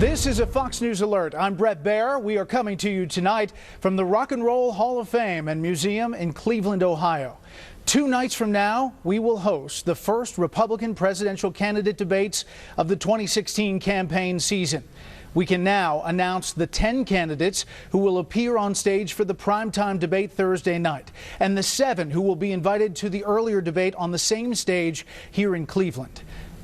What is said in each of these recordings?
This is a Fox News Alert. I'm Brett Baer. We are coming to you tonight from the Rock and Roll Hall of Fame and Museum in Cleveland, Ohio. 2 nights from now, we will host the first Republican presidential candidate debates of the 2016 campaign season. We can now announce the 10 candidates who will appear on stage for the primetime debate Thursday night, and the 7 who will be invited to the earlier debate on the same stage here in Cleveland.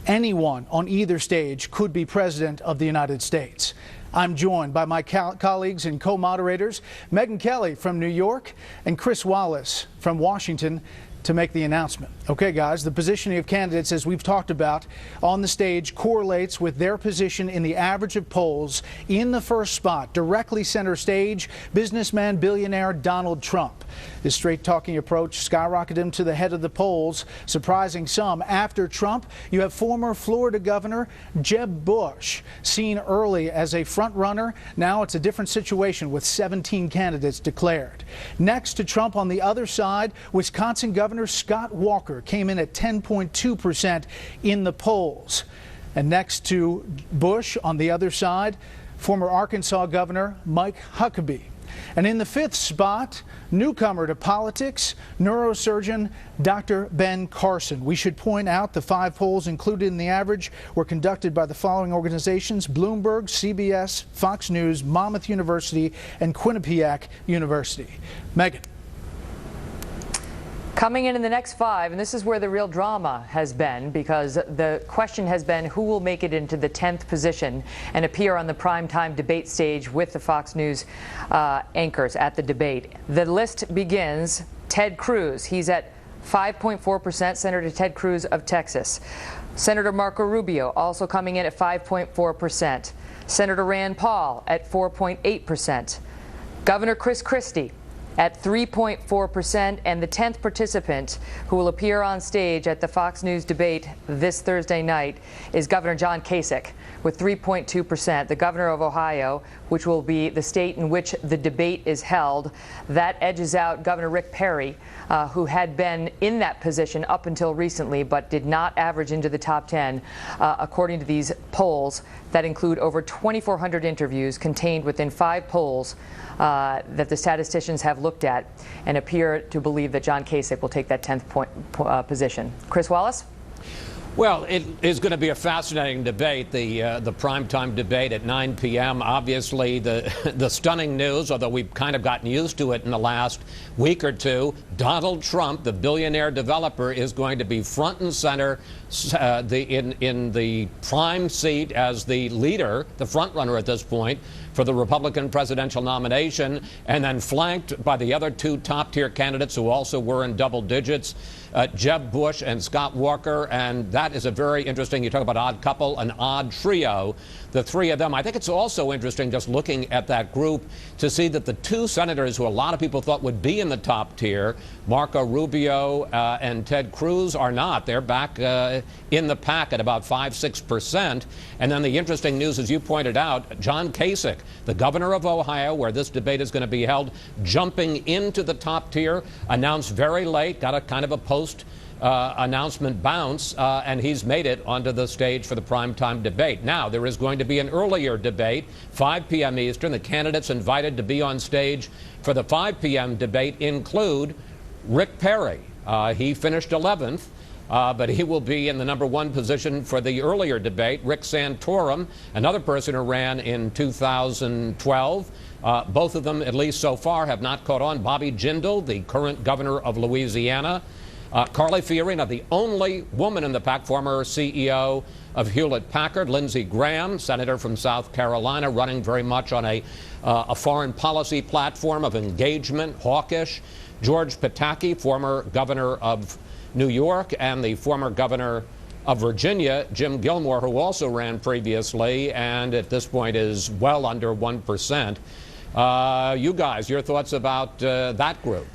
Anyone on either stage could be president of the United States. I'm joined by my colleagues and co-moderators, Megyn Kelly from New York and Chris Wallace from Washington, to make the announcement. Okay, guys, the positioning of candidates, as we've talked about on the stage, correlates with their position in the average of polls. In the first spot, directly center stage, businessman, billionaire Donald Trump. His straight-talking approach skyrocketed him to the head of the polls, surprising some. After Trump, you have former Florida Governor Jeb Bush, seen early as a front-runner. Now it's a different situation with 17 candidates declared. Next to Trump on the other side, Wisconsin Governor Scott Walker came in at 10.2% in the polls. And next to Bush on the other side, former Arkansas Governor Mike Huckabee. And in the 5th spot, newcomer to politics, neurosurgeon Dr. Ben Carson. We should point out the 5 polls included in the average were conducted by the following organizations: Bloomberg, CBS, Fox News, Monmouth University, and Quinnipiac University. Megyn. Coming in the next 5, and this is where the real drama has been, because the question has been who will make it into the 10th position and appear on the primetime debate stage with the Fox News anchors at the debate. The list begins Ted Cruz. He's at 5.4%, Senator Ted Cruz of Texas. Senator Marco Rubio also coming in at 5.4%. Senator Rand Paul at 4.8%. Governor Chris Christie at 3.4%, and the 10th participant who will appear on stage at the Fox News debate this Thursday night is Governor John Kasich with 3.2%. The governor of Ohio, which will be the state in which the debate is held, that edges out Governor Rick Perry, who had been in that position up until recently but did not average into the top 10, according to these polls that include over 2,400 interviews contained within 5 polls that the statisticians have looked at and appear to believe that John Kasich will take that 10th position. Chris Wallace? Well, it is going to be a fascinating debate, the primetime debate at 9 p.m. Obviously, the stunning news, although we've kind of gotten used to it in the last week or two, Donald Trump, the billionaire developer, is going to be front and center in the prime seat as the leader, the front runner at this point, for the Republican presidential nomination, and then flanked by the other 2 top-tier candidates who also were in double digits, Jeb Bush and Scott Walker. And that is a very interesting, you talk about odd couple, an odd trio, the 3 of them. I think it's also interesting just looking at that group to see that the 2 senators who a lot of people thought would be in the top tier, Marco Rubio and Ted Cruz, are not. They're back in the pack at about 5-6%. And then the interesting news, as you pointed out, John Kasich, the governor of Ohio, where this debate is going to be held, jumping into the top tier, announced very late, got a kind of a post-announcement bounce, and he's made it onto the stage for the primetime debate. Now, there is going to be an earlier debate, 5 p.m. Eastern. The candidates invited to be on stage for the 5 p.m. debate include Rick Perry. He finished 11th. But he will be in the number 1 position for the earlier debate. Rick Santorum, another person who ran in 2012. Both of them, at least so far, have not caught on. Bobby Jindal, the current governor of Louisiana. Carly Fiorina, the only woman in the pack, former CEO of Hewlett-Packard. Lindsey Graham, senator from South Carolina, running very much on a foreign policy platform of engagement, hawkish. George Pataki, former governor of New York, and the former governor of Virginia, Jim Gilmore, who also ran previously and at this point is well under 1%. You guys, your thoughts about that group?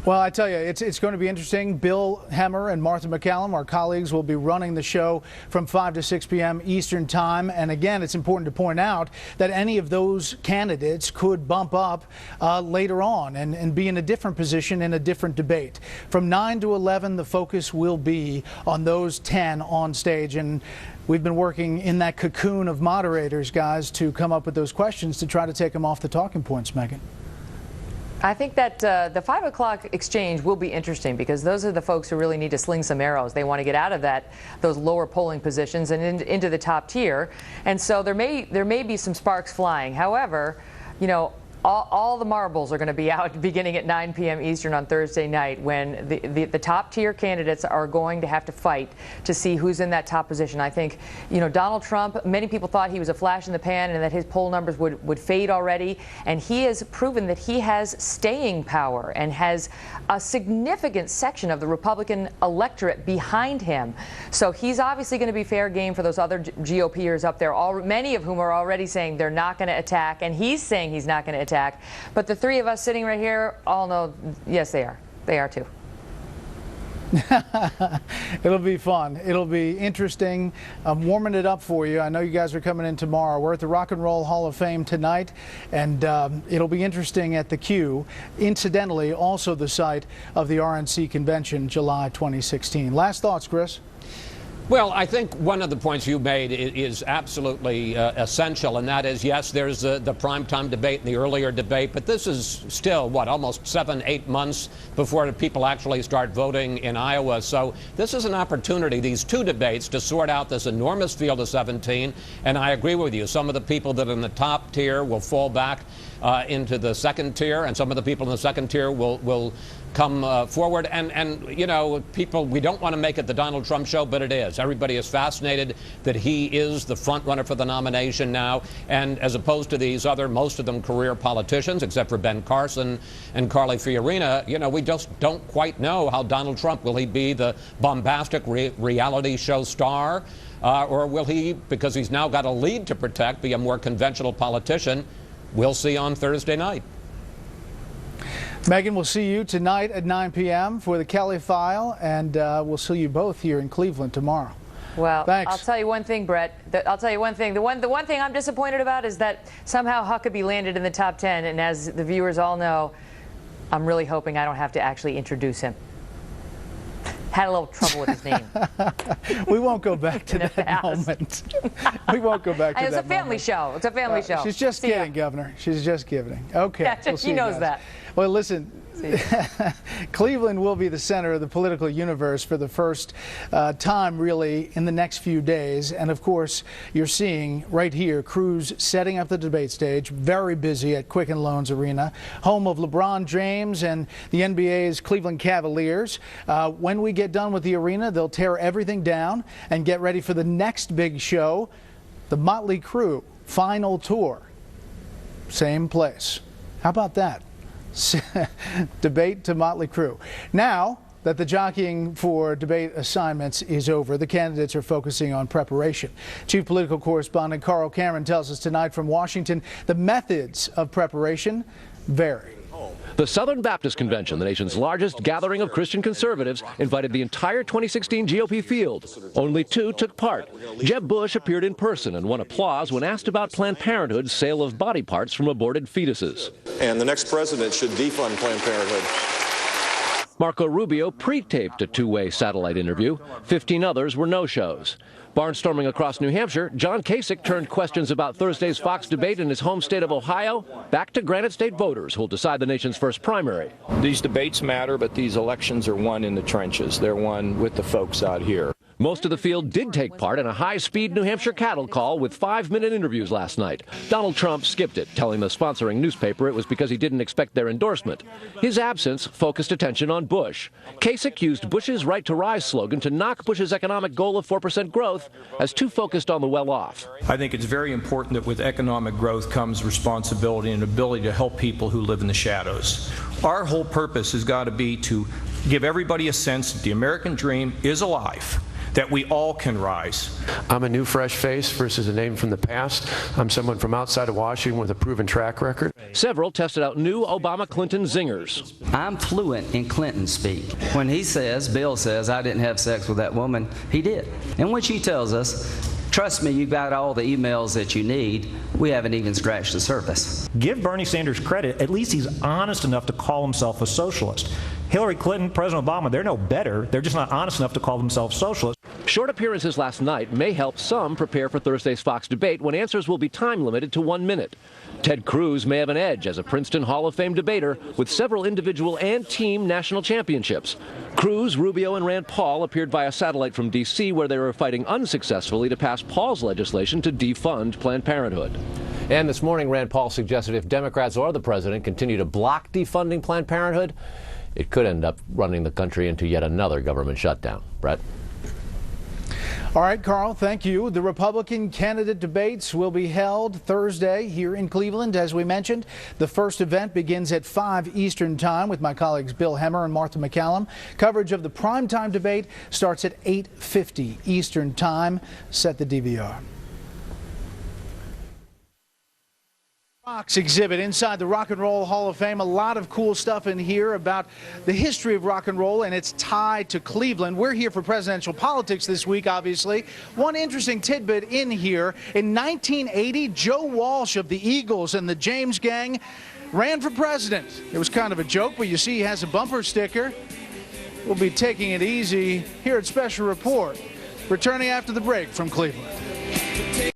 Well, I tell you, it's going to be interesting. Bill Hemmer and Martha McCallum, our colleagues, will be running the show from 5 to 6 p.m. Eastern Time. And again, it's important to point out that any of those candidates could bump up later on and be in a different position in a different debate. From 9 to 11, the focus will be on those 10 on stage. And we've been working in that cocoon of moderators, guys, to come up with those questions to try to take them off the talking points, Megan. I think that the 5 o'clock exchange will be interesting because those are the folks who really need to sling some arrows. They want to get out of those lower polling positions and into the top tier. And so there may be some sparks flying. However, you know, all the marbles are going to be out beginning at 9 p.m. Eastern on Thursday night when the top tier candidates are going to have to fight to see who's in that top position. I think, you know, Donald Trump, many people thought he was a flash in the pan and that his poll numbers would fade already. And he has proven that he has staying power and has a significant section of the Republican electorate behind him. So he's obviously going to be fair game for those other GOPers up there, many of whom are already saying they're not going to attack. And he's saying he's not going to attack. But the three of us sitting right here all know, yes, they are. They are too. It'll be fun. It'll be interesting. I'm warming it up for you. I know you guys are coming in tomorrow. We're at the Rock and Roll Hall of Fame tonight, and it'll be interesting at the Q. Incidentally, also the site of the RNC convention, July 2016. Last thoughts, Chris? Well, I think one of the points you made is absolutely essential, and that is, yes, there's the primetime debate and the earlier debate, but this is still, what, almost 7-8 months before people actually start voting in Iowa. So this is an opportunity, these two debates, to sort out this enormous field of 17. And I agree with you. Some of the people that are in the top tier will fall back into the second tier, and some of the people in the second tier will come forward. And you know, people, we don't want to make it the Donald Trump show, but it is. Everybody is fascinated that he is the front runner for the nomination now, and as opposed to these other, most of them career politicians, except for Ben Carson and Carly Fiorina, you know, we just don't quite know how Donald Trump, will he be the bombastic reality show star, or will he, because he's now got a lead to protect, be a more conventional politician? We'll see on Thursday night. Megan, we'll see you tonight at 9 p.m. for the Kelly File, and we'll see you both here in Cleveland tomorrow. Well, thanks. I'll tell you one thing, Brett. I'll tell you one thing. The one thing I'm disappointed about is that somehow Huckabee landed in the top 10, and as the viewers all know, I'm really hoping I don't have to actually introduce him. Had a little trouble with his name. We won't go back to that moment. We won't go back to that moment. It's a family show. It's a family show. She's just kidding, Governor. She's just kidding. Okay. Yeah, we'll she knows that. Well, listen, Cleveland will be the center of the political universe for the first time, really, in the next few days. And, of course, you're seeing right here crews setting up the debate stage, very busy at Quicken Loans Arena, home of LeBron James and the NBA's Cleveland Cavaliers. When we get done with the arena, they'll tear everything down and get ready for the next big show, the Motley Crue final tour. Same place. How about that? Debate to Motley Crue. Now that the jockeying for debate assignments is over, the candidates are focusing on preparation. Chief political correspondent Carl Cameron tells us tonight from Washington the methods of preparation vary. The Southern Baptist Convention, the nation's largest gathering of Christian conservatives, invited the entire 2016 GOP field. Only two took part. Jeb Bush appeared in person and won applause when asked about Planned Parenthood's sale of body parts from aborted fetuses. And the next president should defund Planned Parenthood. Marco Rubio pre-taped a two-way satellite interview. 15 others were no-shows. Barnstorming across New Hampshire, John Kasich turned questions about Thursday's Fox debate in his home state of Ohio back to Granite State voters who'll decide the nation's first primary. These debates matter, but these elections are won in the trenches. They're won with the folks out here. Most of the field did take part in a high-speed New Hampshire cattle call with 5-minute interviews last night. Donald Trump skipped it, telling the sponsoring newspaper it was because he didn't expect their endorsement. His absence focused attention on Bush. Kasich used Bush's Right to Rise slogan to knock Bush's economic goal of 4% growth as too focused on the well-off. I think it's very important that with economic growth comes responsibility and ability to help people who live in the shadows. Our whole purpose has got to be to give everybody a sense that the American dream is alive, that we all can rise. I'm a new fresh face versus a name from the past. I'm someone from outside of Washington with a proven track record. Several tested out new Obama-Clinton zingers. I'm fluent in Clinton speak. When he says, Bill says, I didn't have sex with that woman, he did. And when she tells us, trust me, you've got all the emails that you need, we haven't even scratched the surface. Give Bernie Sanders credit. At least he's honest enough to call himself a socialist. Hillary Clinton, President Obama, they're no better. They're just not honest enough to call themselves socialists. Short appearances last night may help some prepare for Thursday's Fox debate when answers will be time limited to 1 minute. Ted Cruz may have an edge as a Princeton Hall of Fame debater with several individual and team national championships. Cruz, Rubio, and Rand Paul appeared via satellite from D.C., where they were fighting unsuccessfully to pass Paul's legislation to defund Planned Parenthood. And this morning, Rand Paul suggested if Democrats or the president continue to block defunding Planned Parenthood, it could end up running the country into yet another government shutdown. Brett? All right, Carl, thank you. The Republican candidate debates will be held Thursday here in Cleveland. As we mentioned, the first event begins at 5 Eastern Time with my colleagues Bill Hemmer and Martha McCallum. Coverage of the primetime debate starts at 8:50 Eastern Time. Set the DVR. Fox exhibit inside the Rock and Roll Hall of Fame. A lot of cool stuff in here about the history of rock and roll and its tie to Cleveland. We're here for presidential politics this week, obviously. One interesting tidbit in here. In 1980, Joe Walsh of the Eagles and the James Gang ran for president. It was kind of a joke, but you see he has a bumper sticker. We'll be taking it easy here at Special Report. Returning after the break from Cleveland.